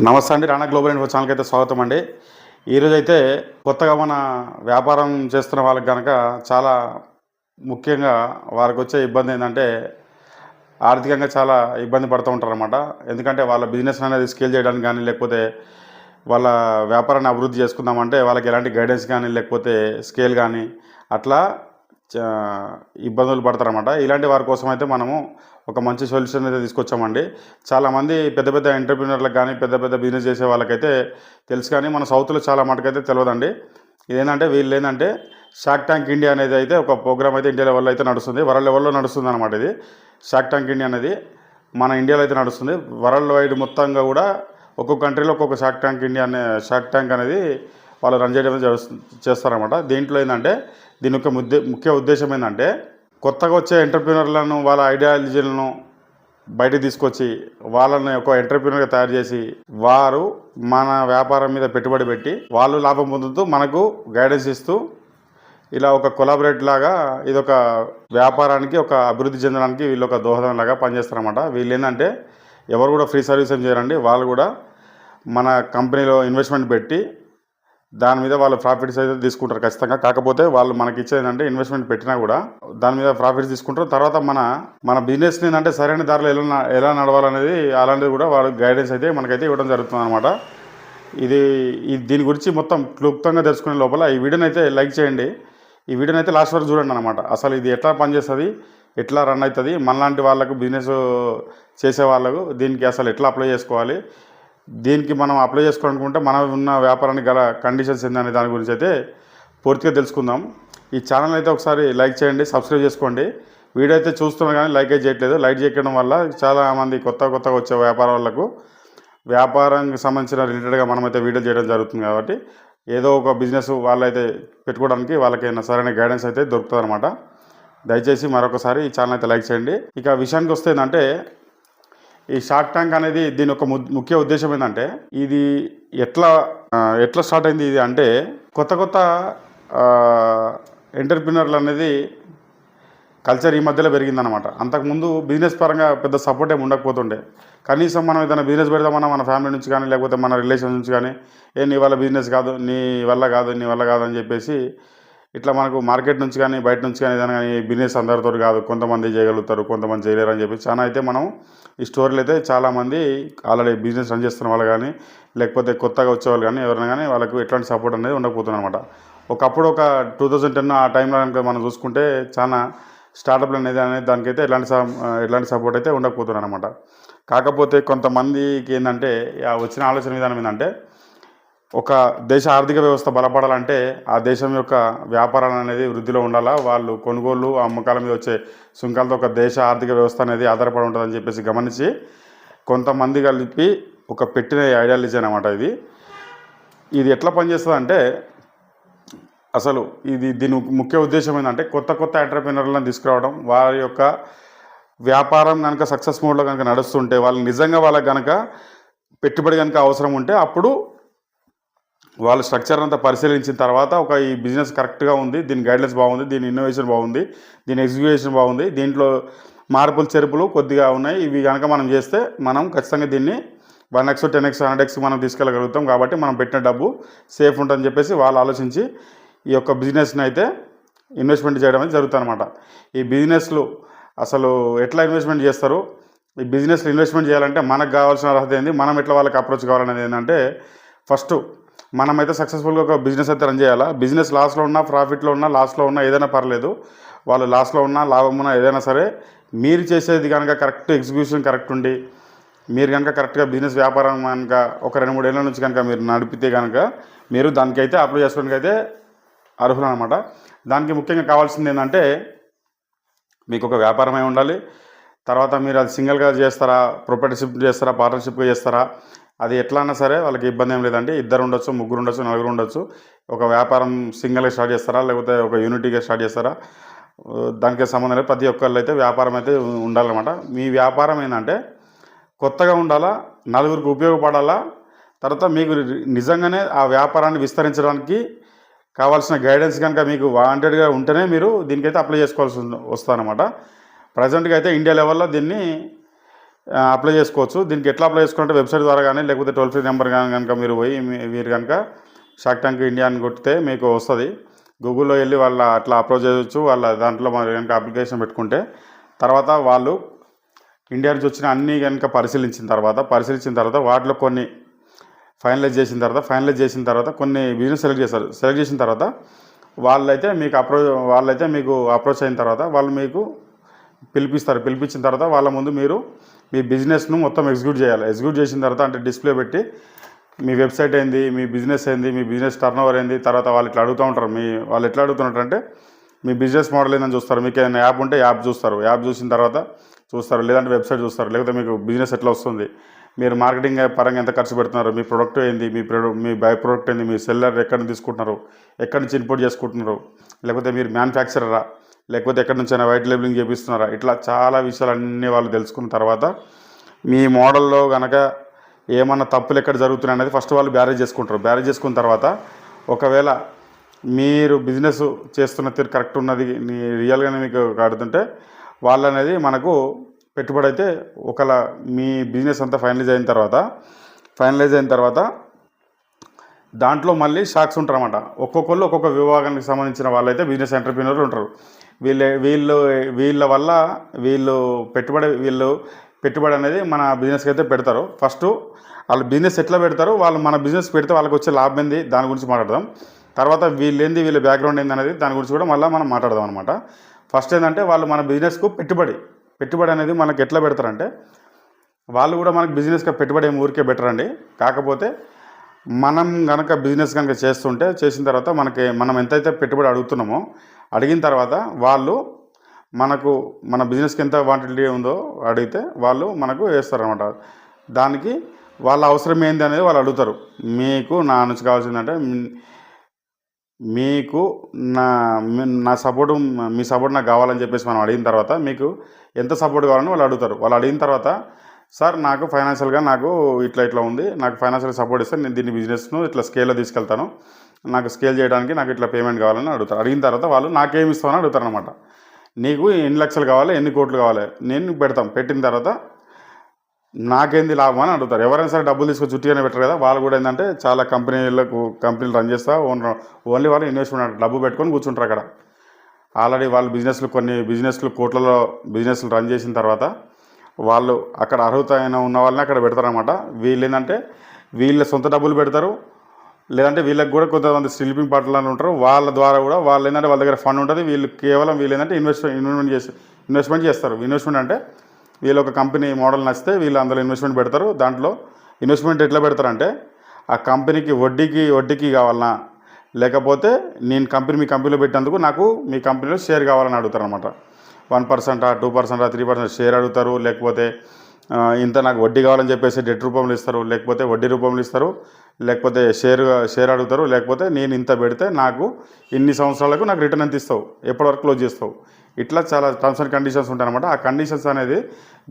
నమస్తే అండి. Rana global info ఛానల్కి అయితే స్వాగతం అండి. ఈరోజైతే కొత్తగా మన వ్యాపారం చేస్తున్న వాళ్ళకి కనుక చాలా ముఖ్యంగా వారికి వచ్చే ఇబ్బంది ఏంటంటే ఆర్థికంగా చాలా ఇబ్బంది పడుతూ ఉంటారన్నమాట. ఎందుకంటే వాళ్ళ బిజినెస్ అనేది స్కేల్ చేయడానికి కానీ లేకపోతే వాళ్ళ వ్యాపారాన్ని అభివృద్ధి చేసుకుందామంటే వాళ్ళకి ఎలాంటి గైడెన్స్ కానీ లేకపోతే స్కేల్ కానీ అట్లా ఇబ్బందులు పడతారన్నమాట. ఇలాంటి వారి కోసం అయితే మనము ఒక మంచి సొల్యూషన్ అయితే తీసుకొచ్చామండి. చాలామంది పెద్ద పెద్ద ఎంటర్‌ప్రెన్యూర్‌లకు కానీ పెద్ద పెద్ద బిజినెస్ చేసే వాళ్ళకైతే తెలుసు, కానీ మన సౌత్‌లో చాలా మటుకైతే తెలియదండి. ఇదేంటంటే వీళ్ళు ఏంటంటే షార్క్ ట్యాంక్ ఇండియా అనేది అయితే ఒక ప్రోగ్రామ్ అయితే ఇండియా లెవెల్లో అయితే నడుస్తుంది, వరల్డ్ లెవెల్లో నడుస్తుంది అనమాట. ఇది షార్క్ ట్యాంక్ ఇండియా అనేది మన ఇండియాలో అయితే నడుస్తుంది. వరల్డ్ వైడ్ మొత్తంగా కూడా ఒక్కొక్క కంట్రీలో ఒక్కొక్క షార్క్ ట్యాంక్ అనేది వాళ్ళు రన్ చేయడం చేస్తారన్నమాట. దీంట్లో ఏంటంటే దీని యొక్క ముఖ్య ఉద్దేశం ఏంటంటే కొత్తగా వచ్చే ఎంటర్‌ప్రెన్యూర్‌లను వాళ్ళ ఐడియాలజీలను బయటకు తీసుకొచ్చి వాళ్ళని ఒక ఎంటర్‌ప్రెన్యూర్‌గా తయారు చేసి వారు మన వ్యాపారం మీద పెట్టుబడి పెట్టి వాళ్ళు లాభం పొందుతూ మనకు గైడెన్స్ ఇస్తూ ఇలా ఒక కొలాబరేట్ లాగా ఇదొక వ్యాపారానికి ఒక అభివృద్ధి చెందడానికి వీళ్ళు ఒక దోహదం లాగా పనిచేస్తారన్నమాట. వీళ్ళు ఏంటంటే ఎవరు కూడా ఫ్రీ సర్వీస్ ఏం చేయరండి. వాళ్ళు కూడా మన కంపెనీలో ఇన్వెస్ట్మెంట్ పెట్టి దాని మీద వాళ్ళు ప్రాఫిట్స్ అయితే తీసుకుంటారు ఖచ్చితంగా. కాకపోతే వాళ్ళు మనకి ఇచ్చేదంటే ఇన్వెస్ట్మెంట్ పెట్టినా కూడా దాని మీద ప్రాఫిట్స్ తీసుకుంటారు. తర్వాత మన బిజినెస్ని ఏంటంటే సరైన దారిలో ఎలా నడవాలనేది అలాంటిది కూడా వాళ్ళు గైడెన్స్ అయితే మనకైతే ఇవ్వడం జరుగుతుంది అనమాట. దీని గురించి మొత్తం క్లుప్తంగా తెలుసుకునే లోపల ఈ వీడియోని అయితే లైక్ చేయండి. ఈ వీడియోని అయితే లాస్ట్ వరకు చూడండి అనమాట. అసలు ఇది ఎట్లా పనిచేస్తుంది, ఎట్లా రన్ అవుతుంది, మనలాంటి వాళ్ళకు బిజినెస్ చేసే వాళ్ళకు దీనికి అసలు ఎట్లా అప్లై చేసుకోవాలి, దీనికి మనం అప్లై చేసుకోవాలనుకుంటే మనం ఉన్న వ్యాపారానికి గల కండిషన్స్ ఏంటనే దాని గురించి అయితే పూర్తిగా తెలుసుకుందాం. ఈ ఛానల్ అయితే ఒకసారి లైక్ చేయండి, సబ్స్క్రైబ్ చేసుకోండి. వీడియో అయితే చూస్తున్నా కానీ లైక్ అయితే చేయట్లేదు. లైక్ చేయడం వల్ల చాలామంది కొత్తగా వచ్చే వాళ్ళకు వ్యాపారానికి సంబంధించిన రిలేటెడ్గా మనమైతే వీడియో చేయడం జరుగుతుంది. కాబట్టి ఏదో ఒక బిజినెస్ వాళ్ళైతే పెట్టుకోవడానికి వాళ్ళకైనా సరైన గైడెన్స్ అయితే దొరుకుతుంది అనమాట. దయచేసి మరొకసారి ఈ ఛానల్ అయితే లైక్ చేయండి. ఇక విషయానికి వస్తే ఏంటంటే ఈ షార్క్ ట్యాంక్ అనేది దీని యొక్క ముఖ్య ఉద్దేశం ఏంటంటే ఇది ఎట్లా స్టార్ట్ అయింది ఇది అంటే కొత్త ఎంటర్‌ప్రెన్యూర్లు అనేది కల్చర్ ఈ మధ్యలో పెరిగిందనమాట. అంతకుముందు బిజినెస్ పరంగా పెద్ద సపోర్ట్ ఏమి ఉండకపోతుండే. కనీసం మనం ఏదైనా బిజినెస్ పెడదామన్నా మన ఫ్యామిలీ నుంచి కానీ లేకపోతే మన రిలేషన్స్ నుంచి కానీ నీ వల్ల బిజినెస్ కాదు, నీ వల్ల కాదు అని చెప్పేసి ఇట్లా మనకు మార్కెట్ నుంచి కానీ బయట నుంచి కానీ ఏదైనా కానీ బిజినెస్ అందరితో కాదు, కొంతమంది చేయగలుగుతారు, కొంతమంది చేయలేరు అని చెప్పి చాలా అయితే మనం ఈ స్టోరీలు అయితే చాలామంది ఆల్రెడీ బిజినెస్ రన్ చేస్తున్న వాళ్ళు కానీ లేకపోతే కొత్తగా వచ్చేవాళ్ళు కానీ ఎవరైనా కానీ వాళ్ళకు ఎట్లాంటి సపోర్ట్ అనేది ఉండకపోతుంది అనమాట. ఒకప్పుడు ఒక 2010 ఆ టైంలో కనుక మనం చూసుకుంటే చాలా స్టార్టప్లు అనేది దానికైతే ఎలాంటి సపోర్ట్ అయితే ఉండకపోతుంది అనమాట. కాకపోతే కొంతమందికి ఏంటంటే వచ్చిన ఆలోచన విధానం ఏంటంటే ఒక దేశ ఆర్థిక వ్యవస్థ బలపడాలంటే ఆ దేశం యొక్క వ్యాపారాలు అనేది వృద్ధిలో ఉండాలా, వాళ్ళు కొనుగోలు అమ్మకాల మీద వచ్చే సుంకాలతో ఒక దేశ ఆర్థిక వ్యవస్థ అనేది ఆధారపడి ఉంటుందని చెప్పేసి గమనించి కొంతమంది కలిపి ఒక పెట్టిన ఐడియాలజీ అనమాట. ఇది ఎట్లా పనిచేస్తుంది అంటే అసలు దీని ముఖ్య ఉద్దేశం ఏంటంటే కొత్త ఎంటర్‌ప్రెన్యూర్లను తీసుకురావడం, వారి యొక్క వ్యాపారం కనుక సక్సెస్ మోడ్లో కనుక నడుస్తుంటే వాళ్ళు నిజంగా వాళ్ళకి కనుక పెట్టుబడి కనుక అవసరం ఉంటే అప్పుడు వాళ్ళ స్ట్రక్చర్ అంతా పరిశీలించిన తర్వాత ఈ బిజినెస్ కరెక్ట్గా ఉంది, దీని గైడ్లైన్స్ బాగుంది, దీని ఇన్నోవేషన్ బాగుంది, దీని ఎగ్జిక్యూషన్ బాగుంది, దీంట్లో మార్పులు చెరుపులు కొద్దిగా ఉన్నాయి, ఇవి కనుక మనం చేస్తే మనం ఖచ్చితంగా దీన్ని 1x 10x 100x మనం తీసుకెళ్ళగలుగుతాం. కాబట్టి మనం పెట్టిన డబ్బు సేఫ్ ఉంటుందని చెప్పేసి వాళ్ళు ఆలోచించి ఈ యొక్క బిజినెస్ని అయితే ఇన్వెస్ట్మెంట్ చేయడం అనేది జరుగుతుంది అనమాట. ఈ బిజినెస్లు అసలు ఎట్లా ఇన్వెస్ట్మెంట్ చేస్తారు, ఈ బిజినెస్లో ఇన్వెస్ట్మెంట్ చేయాలంటే మనకు కావాల్సిన అర్హత ఏంది, మనం ఎట్లా వాళ్ళకి అప్రోచ్ కావాలనేది ఏంటంటే ఫస్ట్ మనమైతే సక్సెస్ఫుల్గా ఒక బిజినెస్ అయితే రన్ చేయాలా. బిజినెస్ లాస్లో ఉన్నా ప్రాఫిట్లో ఉన్నా లాస్లో ఉన్నా ఏదైనా పర్లేదు, వాళ్ళు లాస్లో ఉన్నా లాభం ఉన్నా ఏదైనా సరే మీరు చేసేది కనుక కరెక్ట్ ఎగ్జిక్యూషన్ కరెక్ట్ ఉండి మీరు కనుక కరెక్ట్గా బిజినెస్ వ్యాపారం కనుక ఒక 2-3 ఏళ్ళ నుంచి కనుక మీరు నడిపితే కనుక మీరు దానికైతే అప్లై చేసుకోవడానికి అయితే అర్హులు అనమాట. దానికి ముఖ్యంగా కావాల్సింది ఏంటంటే మీకు ఒక వ్యాపారమే ఉండాలి. తర్వాత మీరు అది సింగిల్గా చేస్తారా, ప్రొప్రైటర్షిప్ చేస్తారా, పార్ట్నర్షిప్గా చేస్తారా, అది ఎట్లా అన్నా సరే వాళ్ళకి ఇబ్బంది ఏం లేదండి. 2 ఉండొచ్చు, 3 ఉండొచ్చు, 4 ఉండొచ్చు. ఒక వ్యాపారం సింగిల్గా స్టార్ట్ చేస్తారా లేకపోతే ఒక యూనిటీగా స్టార్ట్ చేస్తారా, దానికి సంబంధం లేదు. ప్రతి ఒక్కళ్ళు అయితే వ్యాపారం అయితే ఉండాలన్నమాట. మీ వ్యాపారం ఏంటంటే కొత్తగా ఉండాలా, నలుగురికి ఉపయోగపడాలా, తర్వాత మీకు నిజంగానే ఆ వ్యాపారాన్ని విస్తరించడానికి కావాల్సిన గైడెన్స్ కనుక మీకు వాంటెడ్గా ఉంటేనే మీరు దీనికైతే అప్లై చేసుకోవాల్సి వస్తుందన్నమాట. ప్రజెంట్గా అయితే ఇండియా లెవెల్లో దీన్ని అప్లై చేసుకోవచ్చు. దీనికి ఎట్లా అప్లై చేసుకోవాలంటే వెబ్సైట్ ద్వారా కానీ లేకపోతే టోల్ ఫ్రీ నెంబర్ కానీ కనుక మీరు పోయి మీరు కనుక షార్క్ ట్యాంక్ ఇండియా అని కొడితే మీకు వస్తుంది. గూగుల్లో వెళ్ళి వాళ్ళ అట్లా అప్లోడ్ చేయవచ్చు. వాళ్ళ దాంట్లో మరి కనుక అప్లికేషన్ పెట్టుకుంటే తర్వాత వాళ్ళు ఇండియా నుంచి వచ్చిన అన్నీ కనుక పరిశీలించిన తర్వాత వాటిలో కొన్ని ఫైనలైజ్ చేసిన తర్వాత కొన్ని బిజినెస్ సెలెక్ట్ చేస్తారు. సెలెక్ట్ చేసిన తర్వాత వాళ్ళైతే మీకు అప్రోచ్ అయిన తర్వాత వాళ్ళు మీకు పిలిపించిన తర్వాత వాళ్ళ ముందు మీరు మీ బిజినెస్ను మొత్తం ఎగ్జిక్యూట్ చేయాలి. ఎగ్జిక్యూట్ చేసిన తర్వాత అంటే డిస్ప్లే పెట్టి మీ వెబ్సైట్ ఏంది, మీ బిజినెస్ ఏంది, మీ బిజినెస్ టర్నోవర్ ఏంది, తర్వాత వాళ్ళు ఇట్లా అడుగుతూ ఉంటారు. వాళ్ళు ఎట్లా అడుగుతున్నట్టు మీ బిజినెస్ మోడల్ ఏందని చూస్తారు. మీకు ఏదైనా యాప్ ఉంటే యాప్ చూస్తారు. యాప్ చూసిన తర్వాత చూస్తారు, లేదంటే వెబ్సైట్ చూస్తారు, లేకపోతే మీకు బిజినెస్ ఎట్లా వస్తుంది, మీరు మార్కెటింగ్ పరంగా ఎంత ఖర్చు పెడుతున్నారు, మీ ప్రొడక్ట్ ఏంది, మీ బై ప్రొడక్ట్ ఏంది, మీ సెల్లర్ ఎక్కడి నుంచి తీసుకుంటున్నారు, ఎక్కడి నుంచి ఇంపోర్ట్ చేసుకుంటున్నారు, లేకపోతే మీరు మ్యానుఫ్యాక్చరరా, లేకపోతే ఎక్కడి నుంచైనా వైట్ లేబులింగ్ చేపిస్తున్నారా, ఇట్లా చాలా విషయాలు అన్నీ వాళ్ళు తెలుసుకున్న తర్వాత మీ మోడల్లో కనుక ఏమన్నా తప్పులు ఎక్కడ జరుగుతున్నాయి అనేది ఫస్ట్ వాళ్ళు బ్యారేజ్ చేసుకుంటారు. బ్యారేజ్ చేసుకున్న తర్వాత ఒకవేళ మీరు బిజినెస్ చేస్తున్న తీరు కరెక్ట్ ఉన్నది రియల్గానే మీకు కడుతుంటే వాళ్ళు అనేది మనకు పెట్టుబడి అయితే ఒకవేళ మీ బిజినెస్ అంతా ఫైనలైజ్ అయిన తర్వాత దాంట్లో మళ్ళీ షాక్స్ ఉంటారు అన్నమాట. ఒక్కొక్కళ్ళు ఒక్కొక్క విభాగానికి సంబంధించిన వాళ్ళైతే బిజినెస్ ఎంటర్ప్రీనర్లు ఉంటారు. వీళ్ళ వల్ల పెట్టుబడి అనేది మన బిజినెస్కి అయితే పెడతారు. ఫస్ట్ వాళ్ళు బిజినెస్ ఎట్లా పెడతారు, వాళ్ళు మన బిజినెస్ పెడితే వాళ్ళకి వచ్చే లాభం ఏంది దాని గురించి మాట్లాడదాం. తర్వాత వీళ్ళ బ్యాక్గ్రౌండ్ ఏంది అనేది దాని గురించి కూడా మళ్ళీ మనం మాట్లాడదాం అనమాట. ఫస్ట్ ఏంటంటే వాళ్ళు మన బిజినెస్కు పెట్టుబడి అనేది మనకి ఎట్లా పెడతారంటే వాళ్ళు కూడా మనకి బిజినెస్గా పెట్టుబడి ఏమి ఊరికే బెటర్ కాకపోతే మనం కనుక బిజినెస్ కనుక చేసిన తర్వాత మనం ఎంతైతే పెట్టుబడి అడుగుతున్నామో అడిగిన తర్వాత వాళ్ళు మన బిజినెస్కి ఎంత క్వాంటిటీ ఉందో అడిగితే వాళ్ళు మనకు వేస్తారనమాట. దానికి వాళ్ళ అవసరం ఏంది అనేది వాళ్ళు అడుగుతారు. మీకు నా నుంచి కావాల్సిందంటే మీకు నా సపోర్టు మీ సపోర్ట్ నాకు కావాలని చెప్పేసి మనం అడిగిన తర్వాత మీకు ఎంత సపోర్ట్ కావాలని వాళ్ళు అడుగుతారు. వాళ్ళు అడిగిన తర్వాత సార్ నాకు ఫైనాన్షియల్గా నాకు ఇట్లా ఉంది, నాకు ఫైనాన్షియల్ సపోర్ట్ ఇస్తే నేను దీన్ని బిజినెస్ను ఇట్లా స్కేల్లో తీసుకెళ్తాను, నాకు స్కేల్ చేయడానికి నాకు ఇట్లా పేమెంట్ కావాలని అడుగుతారు. అడిగిన తర్వాత వాళ్ళు నాకేమి ఇస్తామని అడుగుతారు అనమాట. నీకు ఎన్ని లక్షలు కావాలి, ఎన్ని కోట్లు కావాలి, నేను పెడతాం. పెట్టిన తర్వాత నాకేంది లాభం అని అడుగుతారు. ఎవరైనా సరే డబ్బులు తీసుకొని చుట్టిగానే పెట్టరు కదా. వాళ్ళు కూడా ఏంటంటే చాలా కంపెనీలు రన్ చేస్తా ఓన్లీ వాళ్ళు ఇన్వెస్ట్మెంట్ డబ్బు పెట్టుకొని కూర్చుంటారు అక్కడ. ఆల్రెడీ వాళ్ళు కొన్ని బిజినెస్లు కోట్లలో బిజినెస్లు రన్ చేసిన తర్వాత వాళ్ళు అక్కడ అర్హత ఉన్న వాళ్ళని అక్కడ పెడతారనమాట. వీళ్ళు ఏంటంటే వీళ్ళ సొంత డబ్బులు పెడతారు, లేదంటే వీళ్ళకి కూడా కొంతమంది స్లీపింగ్ పార్ట్నర్లు అని ఉంటారు. వాళ్ళ ద్వారా కూడా వాళ్ళు ఏంటంటే వాళ్ళ దగ్గర ఫండ్ ఉంటుంది. వీళ్ళు ఏంటంటే ఇన్వెస్ట్మెంట్ చేస్తారు. ఇన్వెస్ట్మెంట్ అంటే వీళ్ళు ఒక కంపెనీ మోడల్ నచ్చితే వీళ్ళు అందులో ఇన్వెస్ట్మెంట్ పెడతారు. దాంట్లో ఇన్వెస్ట్మెంట్ ఎట్లా పెడతారంటే ఆ కంపెనీకి వడ్డీకి కావాలన్నా, లేకపోతే నేను మీ కంపెనీలో పెట్టేందుకు నాకు మీ కంపెనీలో షేర్ కావాలని అడుగుతారు అనమాట. 1%, 2%, 3% షేర్ అడుగుతారు. లేకపోతే ఇంత నాకు వడ్డీ కావాలని చెప్పేసి డెట్ రూపంలో ఇస్తారు, లేకపోతే వడ్డీ రూపంలో ఇస్తారు, లేకపోతే షేర్ అడుగుతారు. లేకపోతే నేను ఇంత పెడితే నాకు ఇన్ని సంవత్సరాలకు నాకు రిటర్న్ ఎంత ఇస్తావు, ఎప్పటివరకు క్లోజ్ చేస్తావు, ఇట్లా చాలా టర్మ్స్ అండ్ కండిషన్స్ ఉంటాయన్నమాట. ఆ కండిషన్స్ అనేది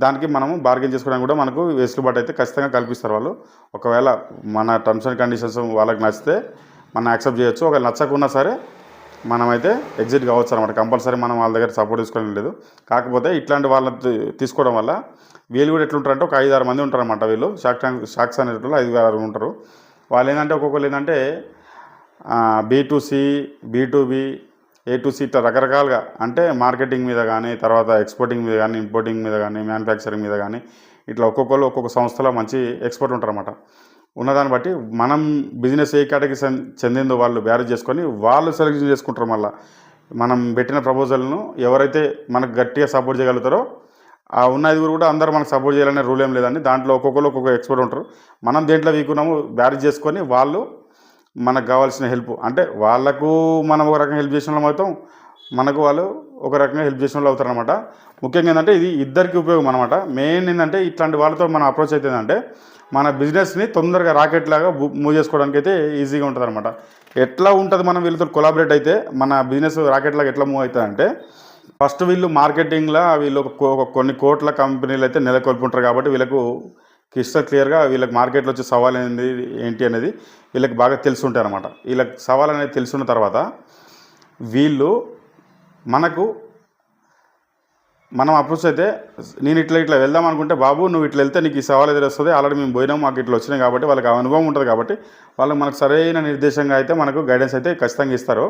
దానికి మనము బార్గెన్ చేసుకోవడానికి కూడా మనకు వెసులుబాటు అయితే ఖచ్చితంగా కల్పిస్తారు వాళ్ళు. ఒకవేళ మన టర్మ్స్ అండ్ కండిషన్స్ వాళ్ళకి నచ్చితే మనం యాక్సెప్ట్ చేయొచ్చు. ఒకవేళ నచ్చకున్నా సరే మనమైతే ఎగ్జిట్ కావచ్చు అనమాట. కంపల్సరీ మనం వాళ్ళ దగ్గర సపోర్ట్ తీసుకోవడం లేదు. కాకపోతే ఇట్లాంటి వాళ్ళని తీసుకోవడం వల్ల వీళ్ళు కూడా ఎట్లుంటారంటే ఒక 5-6 మంది ఉంటారన్నమాట. వీళ్ళు షాక్స్ అనేటప్పుడు 5-6 ఉంటారు. వాళ్ళు ఏంటంటే ఒక్కొక్కరు ఏంటంటే B2C, B2B, A2C ఇట్లా రకరకాలుగా అంటే మార్కెటింగ్ మీద కానీ, తర్వాత ఎక్స్పోర్టింగ్ మీద కానీ, ఇంపోర్టింగ్ మీద కానీ, మ్యానుఫ్యాక్చరింగ్ మీద కానీ ఇట్లా ఒక్కొక్క సంస్థలో మంచి ఎక్స్పర్ట్ ఉంటారన్నమాట. ఉన్నదాన్ని బట్టి మనం బిజినెస్ ఏ కేటగిరీ చెందిందో వాళ్ళు బ్యారేజ్ చేసుకొని వాళ్ళు సెలెక్షన్ చేసుకుంటారు. మళ్ళీ మనం పెట్టిన ప్రపోజల్ను ఎవరైతే మనకు గట్టిగా సపోర్ట్ చేయగలుగుతారో ఆ ఉన్న 5 కూడా అందరూ మనకు సపోర్ట్ చేయాలనే రూల్ ఏం లేదండి. దాంట్లో ఒక్కొక్క ఎక్స్పర్ట్ ఉంటారు. మనం దేంట్లో వీక్ ఉన్నామో బ్యారేజ్ చేసుకొని వాళ్ళు మనకు కావాల్సిన హెల్ప్ అంటే వాళ్ళకు మనం ఒక రకంగా హెల్ప్ చేసిన వాళ్ళం అవుతాం, మనకు వాళ్ళు ఒక రకంగా హెల్ప్ చేసిన వాళ్ళు అవుతారు అనమాట. ముఖ్యంగా ఏంటంటే ఇది ఇద్దరికి ఉపయోగం అనమాట. మెయిన్ ఏంటంటే ఇట్లాంటి వాళ్ళతో మనం అప్రోచ్ అయితే ఏంటంటే మన బిజినెస్ని తొందరగా రాకెట్ లాగా మూవ్ చేసుకోవడానికి అయితే ఈజీగా ఉంటుంది అనమాట. ఎట్లా ఉంటుంది మనం వీళ్ళతో కొలాబరేట్ అయితే మన బిజినెస్ రాకెట్ లాగా ఎట్లా మూవ్ అవుతుంది అంటే ఫస్ట్ వీళ్ళు మార్కెటింగ్లో వీళ్ళు కొన్ని కోట్ల కంపెనీలు అయితే నెలకొల్పుంటారు. కాబట్టి వీళ్ళకు క్రిస్టల్ క్లియర్గా వీళ్ళకి మార్కెట్లో వచ్చే సవాల్ ఏంటి అనేది వీళ్ళకి బాగా తెలిసి ఉంటాయి అనమాట. వీళ్ళకి సవాల్ అనేది తెలుసున్న తర్వాత వీళ్ళు మనకు మనం అప్రోచ్ అయితే నేను ఇట్లా వెళ్దాం అనుకుంటే, బాబు నువ్వు ఇట్లా వెళ్తే నీకు ఈ సవాల్ ఎదురొస్తుంది, ఆల్రెడీ మేము పోయినాం, మాకు ఇట్లా వచ్చినాయి కాబట్టి వాళ్ళకి ఆ అనుభవం ఉంటుంది కాబట్టి వాళ్ళు మనకు సరైన నిర్దేశంగా అయితే మనకు గైడెన్స్ అయితే ఖచ్చితంగా ఇస్తారు.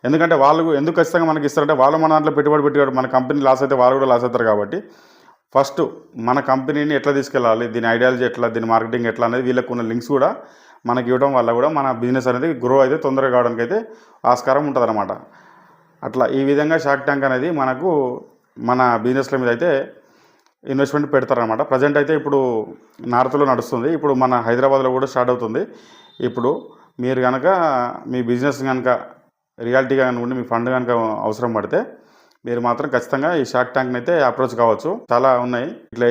ఎందుకంటే వాళ్ళు ఎందుకు ఖచ్చితంగా మనకి ఇస్తారంటే, వాళ్ళు మన దాంట్లో పెట్టుబడి పెట్టి మన కంపెనీ లాస్ అయితే వాళ్ళు కూడా లాస్ అవుతారు కాబట్టి ఫస్ట్ మన కంపెనీని ఎట్లా తీసుకెళ్ళాలి, దీని ఐడియాలజీ ఎట్లా, దీని మార్కెటింగ్ ఎట్లా అనేది వీళ్ళకు ఉన్న లింక్స్ కూడా మనకి ఇవ్వడం వల్ల కూడా మన బిజినెస్ అనేది గ్రో అయితే తొందరగా కావడానికి అయితే ఆస్కారం ఉంటుందన్నమాట. అట్లా ఈ విధంగా షార్క్ ట్యాంక్ అనేది మనకు మన బిజినెస్ల మీద అయితే ఇన్వెస్ట్మెంట్ పెడతారనమాట. ప్రజెంట్ అయితే ఇప్పుడు నార్త్లో నడుస్తుంది, ఇప్పుడు మన హైదరాబాద్లో కూడా స్టార్ట్ అవుతుంది. ఇప్పుడు మీరు కనుక మీ బిజినెస్ కనుక రియాలిటీగా ఉండి మీ ఫండ్ కనుక అవసరం పడితే మీరు మాత్రం ఖచ్చితంగా ఈ షార్క్ ట్యాంక్ని అయితే అప్రోచ్ కావచ్చు. చాలా ఉన్నాయి ఇట్లా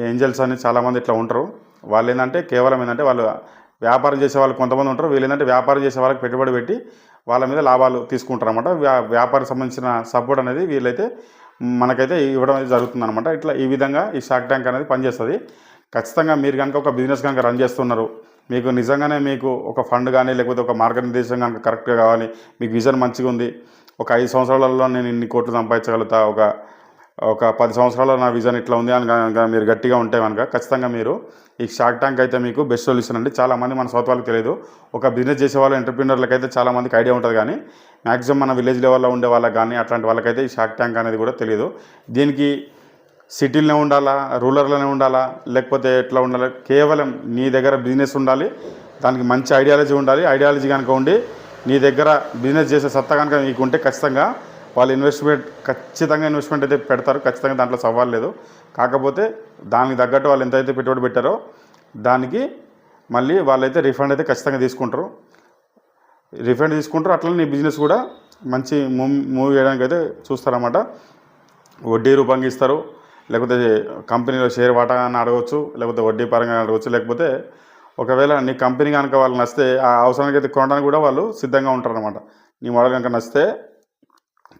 ఏంజల్స్ అని చాలామంది ఇట్లా ఉంటారు. వాళ్ళు ఏంటంటే కేవలం ఏంటంటే వాళ్ళు వ్యాపారం చేసే వాళ్ళు కొంతమంది ఉంటారు. వీళ్ళు ఏంటంటే వ్యాపారం చేసే వాళ్ళకి పెట్టుబడి పెట్టి వాళ్ళ మీద లాభాలు తీసుకుంటారు అనమాట. వ్యాపారం సంబంధించిన సపోర్ట్ అనేది వీళ్ళైతే మనకైతే ఇవ్వడం అనేది జరుగుతుంది అనమాట. ఇట్లా ఈ విధంగా ఈ షార్క్ ట్యాంక్ అనేది పనిచేస్తుంది. ఖచ్చితంగా మీరు కనుక ఒక బిజినెస్ కనుక రన్ చేస్తున్నారు, మీకు నిజంగానే మీకు ఒక ఫండ్ కానీ లేకపోతే ఒక మార్గనిర్దేశం కనుక కరెక్ట్గా కావాలి, మీకు విజన్ మంచిగా ఉంది, ఒక 5 సంవత్సరాలలో నేను ఇన్ని కోట్లు సంపాదించగలుగుతా, ఒక 10 సంవత్సరాల్లో నా విజన్ ఇట్లా ఉంది అని కనుక మీరు గట్టిగా ఉంటే కనుక ఖచ్చితంగా మీరు ఈ షార్క్ ట్యాంక్ అయితే మీకు బెస్ట్ సొల్యూషన్ అండి. చాలామంది మన సౌత్ వాళ్ళకి తెలియదు. ఒక బిజినెస్ చేసే వాళ్ళు ఎంటర్ప్రీనర్లకు అయితే చాలామందికి ఐడియా ఉంటుంది, కానీ మ్యాక్సిమం మన విలేజ్ లెవెల్లో ఉండే వాళ్ళకి కానీ అట్లాంటి వాళ్ళకైతే ఈ షార్క్ ట్యాంక్ అనేది కూడా తెలియదు. దీనికి సిటీలోనే ఉండాలా, రూరల్లోనే ఉండాలా, లేకపోతే ఎట్లా ఉండాలి, కేవలం నీ దగ్గర బిజినెస్ ఉండాలి, దానికి మంచి ఐడియాలజీ ఉండాలి. ఐడియాలజీ కనుక ఉండి నీ దగ్గర బిజినెస్ చేసే సత్తా కనుక నీకు ఉంటే ఖచ్చితంగా వాళ్ళు ఖచ్చితంగా ఇన్వెస్ట్మెంట్ అయితే పెడతారు. ఖచ్చితంగా దాంట్లో సవాల్ లేదు. కాకపోతే దానికి తగ్గట్టు వాళ్ళు ఎంతైతే పెట్టుబడి పెట్టారో దానికి మళ్ళీ వాళ్ళైతే రిఫండ్ అయితే ఖచ్చితంగా తీసుకుంటారు. అట్లనే నీ బిజినెస్ కూడా మంచి మూవ్ చేయడానికి అయితే చూస్తారన్నమాట. వడ్డీ రూపంగా ఇస్తారు, లేకపోతే కంపెనీలో షేర్ వాటా అని అడగవచ్చు, లేకపోతే వడ్డీ పరంగా అడగవచ్చు, లేకపోతే ఒకవేళ నీ కంపెనీ కనుక వాళ్ళు నచ్చితే ఆ అవసరానికి అయితే కొనడానికి కూడా వాళ్ళు సిద్ధంగా ఉంటారన్నమాట. నీ మోడల్ కనుక నచ్చితే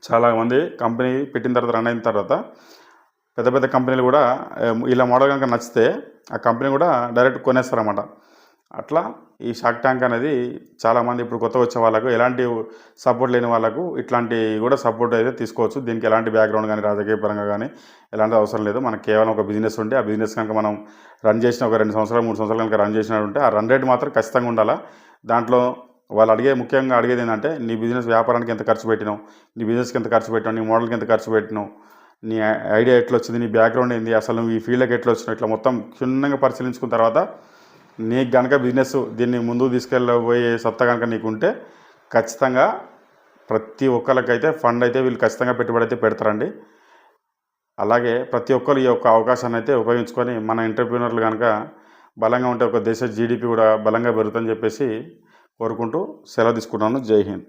చాలామంది కంపెనీ పెట్టిన తర్వాత రన్ అయిన తర్వాత పెద్ద పెద్ద కంపెనీలు కూడా ఇలా మోడల్ కనుక నచ్చితే ఆ కంపెనీ కూడా డైరెక్ట్ కొనేస్తారన్నమాట. అట్లా ఈ షార్క్ ట్యాంక్ అనేది చాలామంది ఇప్పుడు కొత్త వచ్చే వాళ్ళకు, ఎలాంటి సపోర్ట్ లేని వాళ్ళకు ఇట్లాంటి కూడా సపోర్ట్ అయితే తీసుకోవచ్చు. దీనికి ఎలాంటి బ్యాక్గ్రౌండ్ కానీ రాజకీయ పరంగా కానీ ఎలాంటి అవసరం లేదు. మనకు కేవలం ఒక బిజినెస్ ఉంటే ఆ బిజినెస్ కనుక మనం రన్ చేసిన ఒక 2 సంవత్సరాలు 3 సంవత్సరాలు కనుక రన్ చేసినట్టుంటే ఆ రన్ రేట్ మాత్రం ఖచ్చితంగా ఉండాలా. దాంట్లో వాళ్ళు ముఖ్యంగా అడిగేది ఏంటంటే నీ బిజినెస్ వ్యాపారానికి ఎంత ఖర్చు పెట్టినావు, నీ బిజినెస్కి ఎంత ఖర్చు పెట్టినావు, నీ మోడల్కి ఎంత ఖర్చు పెట్టినావు, నీ ఐడియా ఎట్లా వచ్చింది, నీ బ్యాక్గ్రౌండ్ ఏంది, అసలు నువ్వు ఈ ఫీల్డ్కి ఎట్లా వచ్చినావు, ఇట్లా మొత్తం క్షుణ్ణంగా పరిశీలించుకున్న తర్వాత నీకు కనుక బిజినెస్ దీన్ని ముందుకు తీసుకెళ్ళబోయే సత్తా కనుక నీకు ఉంటే ఖచ్చితంగా ప్రతి ఒక్కరికైతే ఫండ్ అయితే వీళ్ళు ఖచ్చితంగా పెట్టుబడి అయితే పెడతారండి. అలాగే ప్రతి ఒక్కరు ఈ యొక్క అవకాశాన్ని అయితే ఉపయోగించుకొని మన ఎంటర్ప్రీనర్లు కనుక బలంగా ఉంటే ఒక దేశ జీడిపి కూడా బలంగా పెరుగుతుందని చెప్పేసి కోరుకుంటూ సెలవు తీసుకుంటున్నాను. జై హింద్.